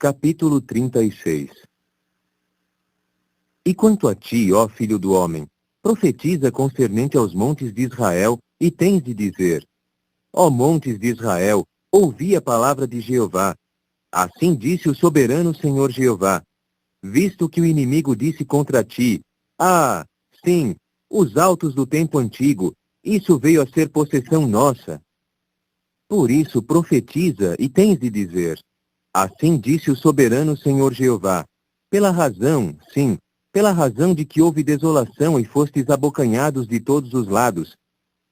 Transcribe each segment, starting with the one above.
Capítulo 36. E quanto a ti, ó filho do homem, profetiza concernente aos montes de Israel, e tens de dizer: Ó montes de Israel, ouvi a palavra de Jeová. Assim disse o soberano Senhor Jeová: visto que o inimigo disse contra ti: ah, sim, os altos do tempo antigo, isso veio a ser possessão nossa. Por isso profetiza e tens de dizer: assim disse o soberano Senhor Jeová: pela razão, sim, pela razão de que houve desolação e fostes abocanhados de todos os lados,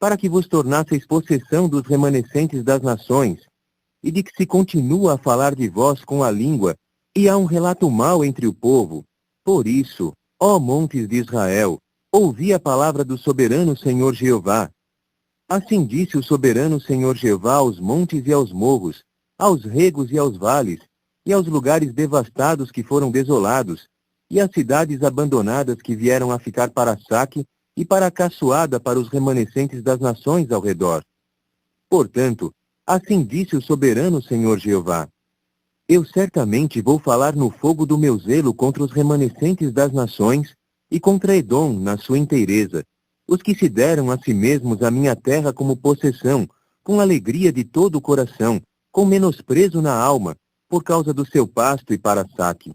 para que vos tornasseis possessão dos remanescentes das nações, e de que se continua a falar de vós com a língua, e há um relato mau entre o povo. Por isso, ó montes de Israel, ouvi a palavra do soberano Senhor Jeová. Assim disse o soberano Senhor Jeová aos montes e aos morros, aos regos e aos vales, e aos lugares devastados que foram desolados, e às cidades abandonadas que vieram a ficar para saque e para caçoada para os remanescentes das nações ao redor. Portanto, assim disse o soberano Senhor Jeová: eu certamente vou falar no fogo do meu zelo contra os remanescentes das nações, e contra Edom na sua inteireza, os que se deram a si mesmos a minha terra como possessão, com alegria de todo o coração, com menosprezo na alma, por causa do seu pasto e para saque.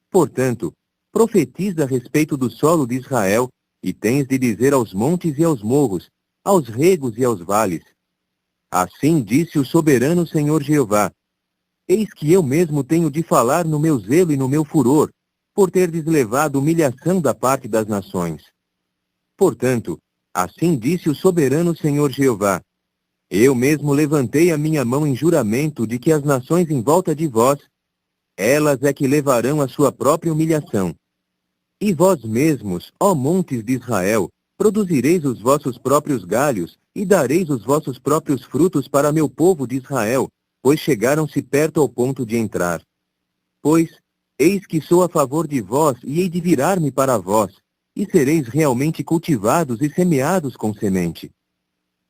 Portanto, profetiza a respeito do solo de Israel, e tens de dizer aos montes e aos morros, aos regos e aos vales: assim disse o soberano Senhor Jeová: eis que eu mesmo tenho de falar no meu zelo e no meu furor, por terdes levado humilhação da parte das nações. Portanto, assim disse o soberano Senhor Jeová: eu mesmo levantei a minha mão em juramento de que as nações em volta de vós, elas é que levarão a sua própria humilhação. E vós mesmos, ó montes de Israel, produzireis os vossos próprios galhos, e dareis os vossos próprios frutos para meu povo de Israel, pois chegaram-se perto ao ponto de entrar. Pois, eis que sou a favor de vós, e hei de virar-me para vós, e sereis realmente cultivados e semeados com semente.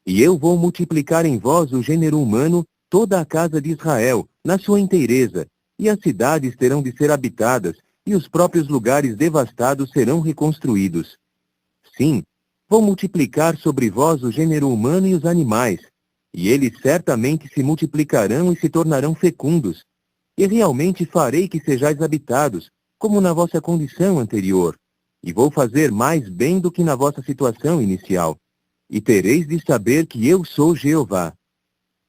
E eu vou multiplicar em vós o gênero humano, toda a casa de Israel, na sua inteireza, e as cidades terão de ser habitadas, e os próprios lugares devastados serão reconstruídos. Sim, vou multiplicar sobre vós o gênero humano e os animais, e eles certamente se multiplicarão e se tornarão fecundos, e realmente farei que sejais habitados, como na vossa condição anterior, e vou fazer mais bem do que na vossa situação inicial, e tereis de saber que eu sou Jeová.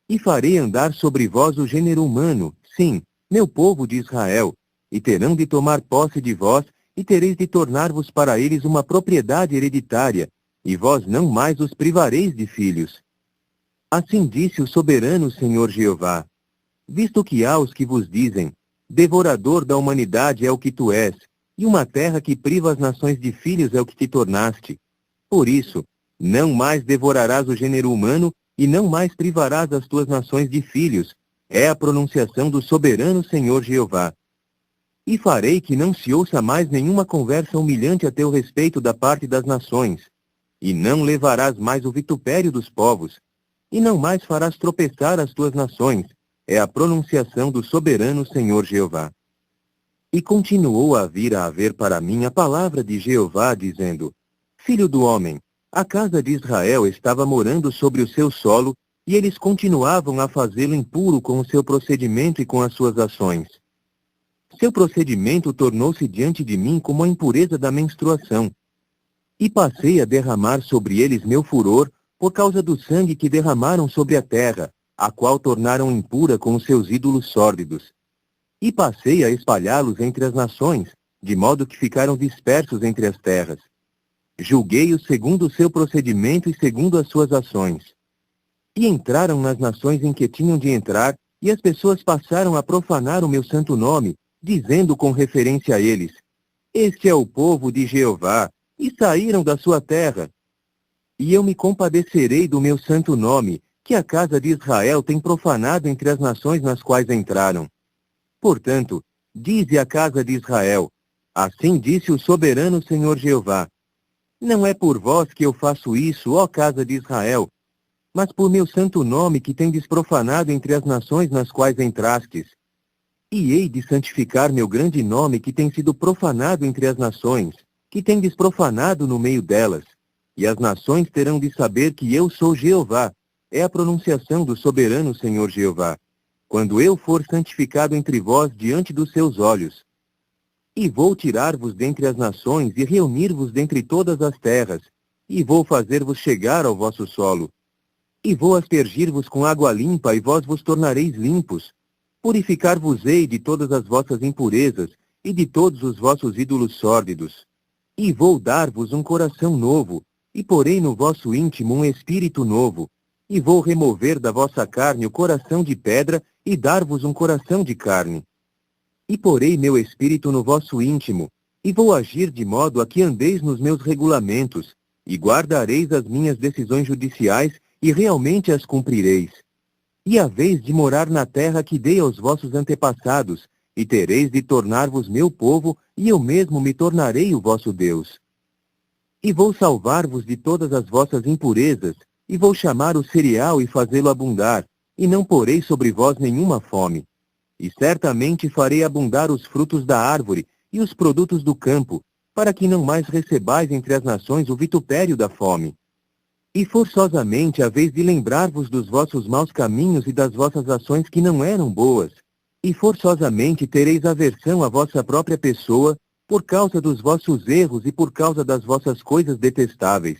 E farei andar sobre vós o gênero humano, sim, meu povo de Israel, e terão de tomar posse de vós, e tereis de tornar-vos para eles uma propriedade hereditária, e vós não mais os privareis de filhos. Assim disse o soberano Senhor Jeová: visto que há os que vos dizem: devorador da humanidade é o que tu és, e uma terra que priva as nações de filhos é o que te tornaste. Por isso, não mais devorarás o gênero humano, e não mais privarás as tuas nações de filhos, é a pronunciação do soberano Senhor Jeová. E farei que não se ouça mais nenhuma conversa humilhante a teu respeito da parte das nações, e não levarás mais o vitupério dos povos, e não mais farás tropeçar as tuas nações, é a pronunciação do soberano Senhor Jeová. E continuou a vir a haver para mim a palavra de Jeová, dizendo: filho do homem, a casa de Israel estava morando sobre o seu solo, e eles continuavam a fazê-lo impuro com o seu procedimento e com as suas ações. Seu procedimento tornou-se diante de mim como a impureza da menstruação. E passei a derramar sobre eles meu furor, por causa do sangue que derramaram sobre a terra, a qual tornaram impura com os seus ídolos sórdidos. E passei a espalhá-los entre as nações, de modo que ficaram dispersos entre as terras. Julguei-os segundo o seu procedimento e segundo as suas ações. E entraram nas nações em que tinham de entrar, e as pessoas passaram a profanar o meu santo nome, dizendo com referência a eles: este é o povo de Jeová, e saíram da sua terra. E eu me compadecerei do meu santo nome, que a casa de Israel tem profanado entre as nações nas quais entraram. Portanto, dize a casa de Israel: assim disse o soberano Senhor Jeová: não é por vós que eu faço isso, ó casa de Israel, mas por meu santo nome que tendes profanado entre as nações nas quais entrastes. E hei de santificar meu grande nome que tem sido profanado entre as nações, que tendes profanado no meio delas. E as nações terão de saber que eu sou Jeová, é a pronunciação do soberano Senhor Jeová, quando eu for santificado entre vós diante dos seus olhos. E vou tirar-vos dentre as nações e reunir-vos dentre todas as terras, e vou fazer-vos chegar ao vosso solo. E vou aspergir-vos com água limpa, e vós vos tornareis limpos. Purificar-vos-ei de todas as vossas impurezas, e de todos os vossos ídolos sórdidos. E vou dar-vos um coração novo, e porei no vosso íntimo um espírito novo. E vou remover da vossa carne o coração de pedra, e dar-vos um coração de carne. E porei meu espírito no vosso íntimo, e vou agir de modo a que andeis nos meus regulamentos, e guardareis as minhas decisões judiciais, e realmente as cumprireis. E haveis de morar na terra que dei aos vossos antepassados, e tereis de tornar-vos meu povo, e eu mesmo me tornarei o vosso Deus. E vou salvar-vos de todas as vossas impurezas, e vou chamar o cereal e fazê-lo abundar, e não porei sobre vós nenhuma fome. E certamente farei abundar os frutos da árvore e os produtos do campo, para que não mais recebais entre as nações o vitupério da fome. E forçosamente haveis de lembrar-vos dos vossos maus caminhos e das vossas ações que não eram boas, e forçosamente tereis aversão à vossa própria pessoa, por causa dos vossos erros e por causa das vossas coisas detestáveis.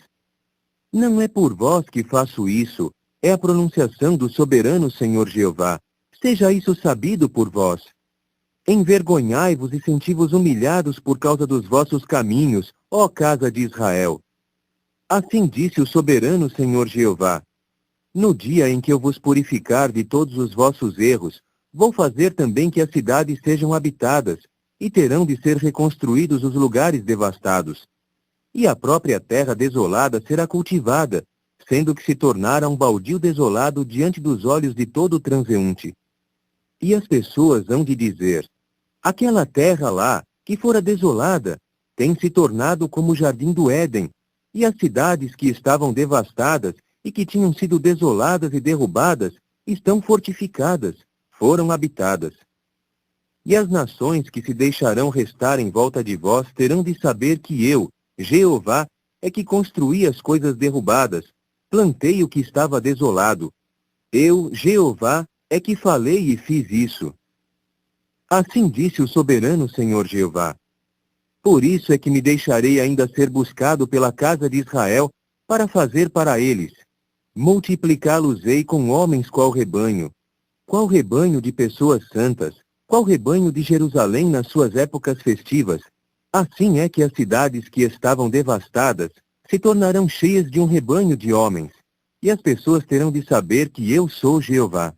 Não é por vós que faço isso, é a pronunciação do soberano Senhor Jeová. Seja isso sabido por vós. Envergonhai-vos e senti-vos humilhados por causa dos vossos caminhos, ó casa de Israel. Assim disse o soberano Senhor Jeová. No dia em que eu vos purificar de todos os vossos erros, vou fazer também que as cidades sejam habitadas, e terão de ser reconstruídos os lugares devastados. E a própria terra desolada será cultivada, sendo que se tornara um baldio desolado diante dos olhos de todo transeunte. E as pessoas hão de dizer, aquela terra lá, que fora desolada, tem se tornado como o jardim do Éden, e as cidades que estavam devastadas e que tinham sido desoladas e derrubadas, estão fortificadas, foram habitadas. E as nações que se deixarão restar em volta de vós terão de saber que eu, Jeová, é que construí as coisas derrubadas, plantei o que estava desolado. Eu, Jeová, é que falei e fiz isso. Assim disse o soberano Senhor Jeová. Por isso é que me deixarei ainda ser buscado pela casa de Israel, para fazer para eles. Multiplicá-los-ei com homens qual rebanho. Qual rebanho de pessoas santas, qual rebanho de Jerusalém nas suas épocas festivas. Assim é que as cidades que estavam devastadas se tornarão cheias de um rebanho de homens, e as pessoas terão de saber que eu sou Jeová.